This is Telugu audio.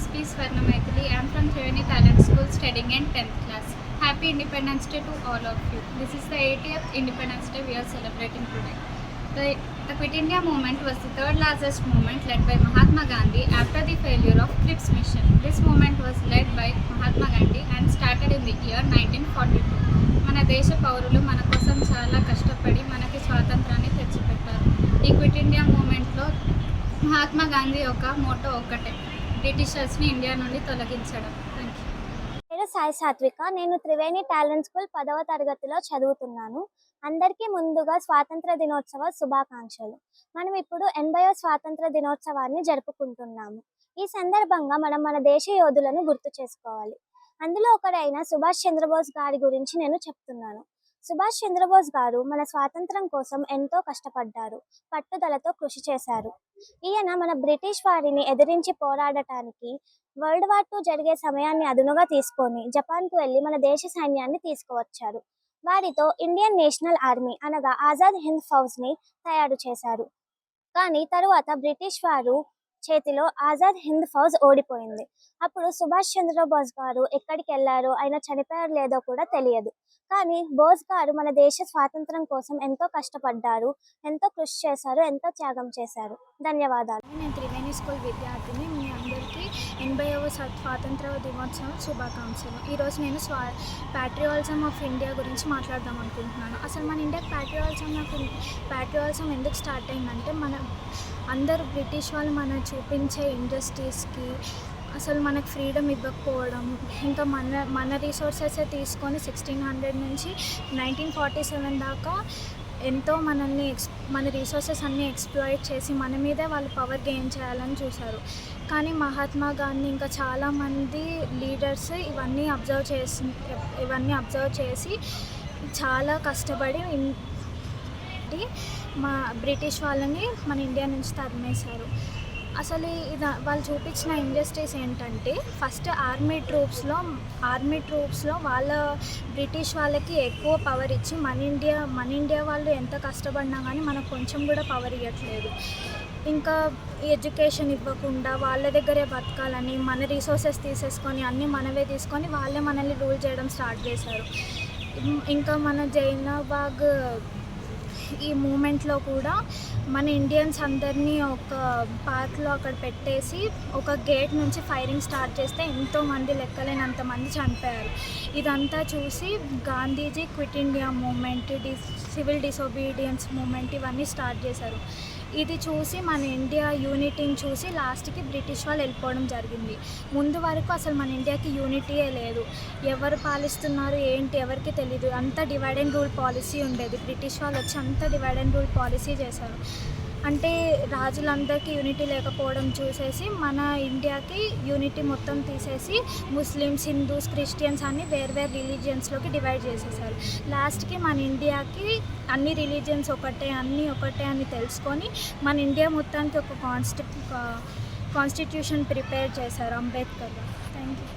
is P. Swarna Maithili. I am from Triveni Talent School studying in 10th class. Happy Independence Day to all of you. This is the 80th Independence Day we are celebrating today. The Quit India movement was the third largest movement led by Mahatma Gandhi after the failure of Cripps mission. This movement was led by Mahatma Gandhi and started in the year 1942. మన దేశ పౌరులు మన కోసం చాలా కష్టపడి మనకి స్వాతంత్రాన్ని తెచ్చిపెట్టారు. ఈ క్విట్ ఇండియా మూమెంట్లో మహాత్మా గాంధీ యొక్క మోటో ఒక్కటే, బ్రిటిషర్స్ని ఇండియా నుండి తొలగించడం. Thank you. నేను సాయి సాత్విక. నేను త్రివేణి టాలెంట్ స్కూల్ 10వ తరగతిలో చదువుతున్నాను. అందరికీ ముందుగా స్వాతంత్ర దినోత్సవ శుభాకాంక్షలు. మనం ఇప్పుడు 80వ స్వాతంత్ర దినోత్సవాన్ని జరుపుకుంటున్నాము. ఈ సందర్భంగా మనం మన దేశ యోధులను గుర్తు చేసుకోవాలి. అందులో ఒకరైన సుభాష్ చంద్రబోస్ గారి గురించి నేను చెప్తున్నాను. సుభాష్ చంద్రబోస్ గారు మన స్వాతంత్రం కోసం ఎంతో కష్టపడ్డారు, పట్టుదలతో కృషి చేశారు. ఈయన మన బ్రిటిష్ వారిని ఎదిరించి పోరాడటానికి వరల్డ్ వార్ 2 జరిగే సమయాన్ని అదునుగా తీసుకొని జపాన్కు వెళ్ళి మన దేశ సైన్యాన్ని తీసుకువచ్చారు. వారితో ఇండియన్ నేషనల్ ఆర్మీ అనగా ఆజాద్ హింద్ ఫౌజ్ని తయారు చేశారు. కానీ తరువాత బ్రిటిష్ వారు చేతిలో ఆజాద్ హింద్ ఫౌజ్ ఓడిపోయింది. అప్పుడు సుభాష్ చంద్రబోస్ గారు ఎక్కడికి వెళ్ళారో, ఆయన చనిపోయారో లేదో కూడా తెలియదు. కానీ బోస్ గారు మన దేశ స్వాతంత్రం కోసం ఎంతో కష్టపడ్డారు, ఎంతో కృషి చేశారు, ఎంతో త్యాగం చేశారు. ధన్యవాదాలు. నేను త్రివేణి స్కూల్ విద్యార్థిని. మీ అందరికీ 80వ స్వాతంత్ర దినోత్సవం శుభాకాంక్షలు. ఈరోజు నేను ప్యాట్రియాటిజం ఆఫ్ ఇండియా గురించి మాట్లాడదాం అనుకుంటున్నాను. అసలు మన ఇండియాకి ప్యాట్రియాటిజం ఎందుకు స్టార్ట్ అయిందంటే, అందరూ బ్రిటిష్ వాళ్ళు మనం చూపించే ఇండస్ట్రీస్కి అసలు మనకు ఫ్రీడమ్ ఇవ్వకపోవడం, ఇంకా మన రిసోర్సెస్ తీసుకొని 1600 నుంచి 1947 దాకా ఎంతో మన రిసోర్సెస్ అన్నీ ఎక్స్ప్లాయిట్ చేసి మన మీదే వాళ్ళు పవర్ గెయిన్ చేయాలని చూశారు. కానీ మహాత్మా గాంధీ ఇంకా చాలామంది లీడర్స్ ఇవన్నీ అబ్జర్వ్ చేసి చాలా కష్టపడి బ్రిటిష్ వాళ్ళని మన ఇండియా నుంచి తరిమేశారు. అసలు వాళ్ళు చూపించిన ఇండస్ట్రీస్ ఏంటంటే, ఫస్ట్ ఆర్మీ ట్రూప్స్లో వాళ్ళ బ్రిటిష్ వాళ్ళకి ఎక్కువ పవర్ ఇచ్చి మన ఇండియా వాళ్ళు ఎంత కష్టపడినా కానీ మనకు కొంచెం కూడా పవర్ ఇవ్వట్లేదు. ఇంకా ఎడ్యుకేషన్ ఇవ్వకుండా వాళ్ళ దగ్గరే బతకాలని, మన రిసోర్సెస్ తీసేసుకొని అన్నీ మనవే తీసుకొని వాళ్ళే మనల్ని రూల్ చేయడం స్టార్ట్ చేశారు. ఇంకా మన జైనాబాగ్ ఈ మూమెంట్లో కూడా మన ఇండియన్స్ అందరినీ ఒక పార్క్లో అక్కడ పెట్టేసి ఒక గేట్ నుంచి ఫైరింగ్ స్టార్ట్ చేస్తే ఎంతోమంది లెక్కలేనంతమంది చనిపోయారు. ఇదంతా చూసి Gandhiji quit India movement, civil disobedience movement ఇవన్నీ స్టార్ట్ చేశారు. ఇది చూసి మన ఇండియా యూనిటీని చూసి లాస్ట్కి బ్రిటిష్ వాళ్ళు వెళ్ళిపోవడం జరిగింది. ముందు వరకు అసలు మన ఇండియాకి యూనిటీయే లేదు. ఎవరు పాలిస్తున్నారు ఏంటి ఎవరికి తెలీదు. అంతా డివైడ్ అండ్ రూల్ పాలసీ ఉండేది. బ్రిటిష్ వాళ్ళు వచ్చి అంతా డివైడ్ అండ్ రూల్ పాలసీ చేశారు. అంటే రాజులందరికీ యూనిటీ లేకపోవడం చూసేసి మన ఇండియాకి యూనిటీ మొత్తం తీసేసి ముస్లిమ్స్, హిందూస్, క్రిస్టియన్స్ అన్ని వేరే రిలీజియన్స్లోకి డివైడ్ చేసేసారు. లాస్ట్కి మన ఇండియాకి అన్ని రిలీజియన్స్ అన్నీ ఒకటే అని తెలుసుకొని మన ఇండియా మొత్తానికి ఒక కాన్స్టిట్యూషన్ ప్రిపేర్ చేశారు అంబేద్కర్ గారు. Thank you.